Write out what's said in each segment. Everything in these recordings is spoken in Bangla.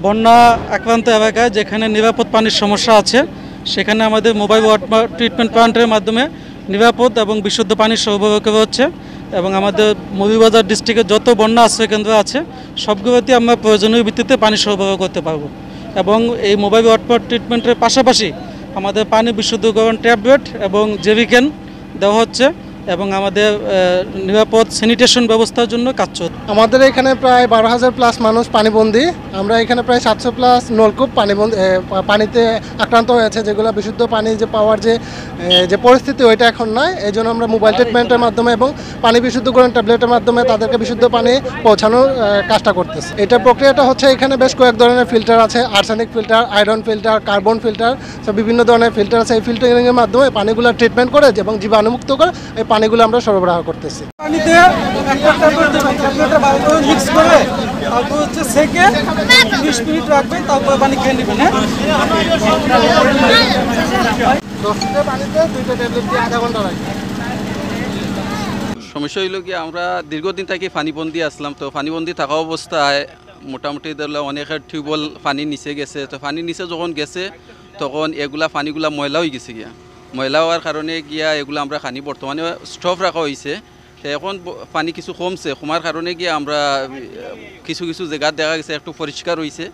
বন্যা আক্রান্ত এলাকায় যেখানে নিরাপদ পানির সমস্যা আছে সেখানে আমাদের মোবাইল ওয়াটার ট্রিটমেন্ট প্ল্যান্টের মাধ্যমে নিরাপদ এবং বিশুদ্ধ পানি সরবরাহ করা হচ্ছে এবং আমাদের মৌলভীবাজার ডিস্ট্রিক্টের যত বন্যা আশ্রয় কেন্দ্র আছে সবগুলোতে আমরা প্রয়োজনীয় ভিত্তিতে পানি সরবরাহ করতে পারব এবং এই মোবাইল ওয়াটার ট্রিটমেন্টের পাশাপাশি আমাদের পানি বিশুদ্ধকরণ ট্যাবলেট এবং জেরিক্যান দেওয়া হচ্ছে এবং আমাদের নিরাপদ স্যানিটেশন ব্যবস্থার জন্য কাজ চলছে। আমাদের এখানে প্রায় 12,000 প্লাস মানুষ পানিবন্দী। আমরা এখানে প্রায় 700 প্লাস নলকূপ পানিতে আক্রান্ত হয়েছে, যেগুলো বিশুদ্ধ পানি যে পাওয়ার যে পরিস্থিতি ওইটা এখন নয়। এই জন্য আমরা মোবাইল ট্রিটমেন্টের মাধ্যমে এবং পানি বিশুদ্ধকরণ ট্যাবলেটের মাধ্যমে তাদেরকে বিশুদ্ধ পানি পৌঁছানোর কাজটা করতেছে। এটা প্রক্রিয়াটা হচ্ছে এখানে বেশ কয়েক ধরনের ফিল্টার আছে, arsenic filter, iron filter, carbon filter, সব বিভিন্ন ধরনের ফিল্টার আছে। এই ফিল্টারিংয়ের মাধ্যমে পানিগুলো ট্রিটমেন্ট করে এবং জীবাণুমুক্ত করে এই পানিগুলো আমরা সরবরাহ করতেছি। পানিতে একটা ট্যাবলেটটা ভালো করে মিক্স করে তারপর হচ্ছে সেকে 20 মিনিট রাখবেন, তারপর পানি খেয়ে নেবেন। হ্যাঁ, 10 লিটার পানিতে 2টা ট্যাবলেট দিয়ে আধা ঘন্টা রাখবেন। সমস্যা হইল কি, আমরা দীর্ঘদিন থেকে পানিবন্দি আসলাম। তো পানিবন্দি থাকা অবস্থায় মোটামুটি ধরলে অনেকের টিউবওয়েল পানির নিচে গেছে। তো পানির নিচে যখন গেছে তখন পানিগুলা ময়লা হয়ে গেছে গিয়া। ময়লা হওয়ার কারণে গিয়া এগুলো আমরা খানি বর্তমানে স্টপ রাখা হয়েছে। তো এখন পানি কিছু কমার কারণে গিয়া আমরা কিছু জায়গা দেখা গেছে একটু পরিষ্কার হয়েছে।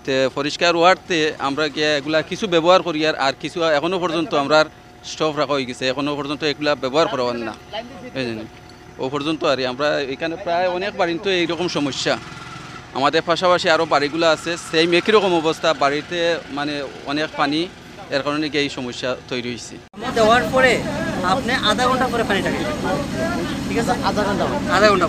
তো পরিষ্কার হওয়ারতে আমরা গিয়া এগুলা কিছু ব্যবহার করি আর কিছু এখনও পর্যন্ত আমরা স্টপ রাখা হয়ে গেছে। এখনও পর্যন্ত এগুলা ব্যবহার করা হয় না। এই জন্য ও পর্যন্ত আর আমরা এখানে প্রায় অনেক বাড়িতে এইরকম সমস্যা। আমাদের পাশাপাশি আরও বাড়িগুলো আছে, সেই একই রকম অবস্থা। বাড়িতে মানে অনেক পানি, এর কারণে এই সমস্যা তৈরি হয়েছে। দেওয়ার পরে আপনি আধা ঘন্টা পরে পানিটা খাবেন, ঠিক আছে? আধা ঘন্টা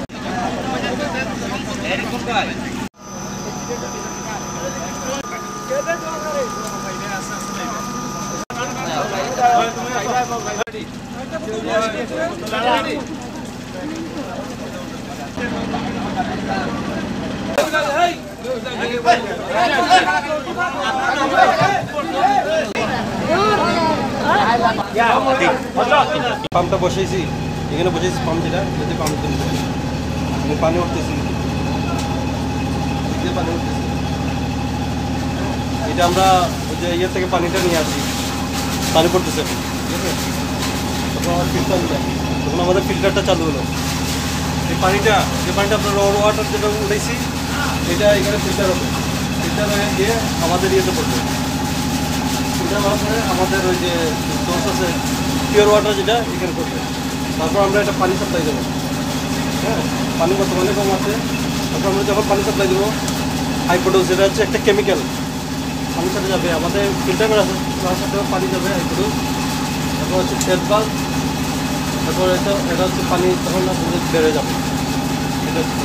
পাম্পটা বসেছি এখানে, বসেছি পাম্প যেটা পাম্প পানি উঠতেছি, পানি উঠতেছি। এটা আমরা ওই যে ইয়ে থেকে পানিটা নিয়ে আসি, পানি পড়তেছে ঠিক আছে। তখন আমার ফিল্টার তখন আমাদের ফিল্টারটা চালু হলো। এই পানিটা আমরা র ওয়াটার যেটা উঠেছি এটা এখানে ফিল্টার হবে। ফিল্টার হয়ে গিয়ে আমাদের ইয়েতে পড়বে। ফিল্টার হওয়ার পরে আমাদের ওই যে সোর্স আছে পিওর ওয়াটার যেটা এখানে করবে। তারপর আমরা এটা পানি সাপ্লাই দেবো। হ্যাঁ, পানি বর্তমানে কম আছে। তারপর আমরা যখন পানি সাপ্লাই দেবো হাইপোডোজ, যেটা হচ্ছে একটা কেমিক্যাল, পানির সাথে যাবে। আমাদের ফিল্টার করা সাথে পানি যাবে হাইপোডোজ। তারপর হচ্ছে তেজপাল। তারপর এটা হচ্ছে পানি তখন বেড়ে যাবে। এটা হচ্ছে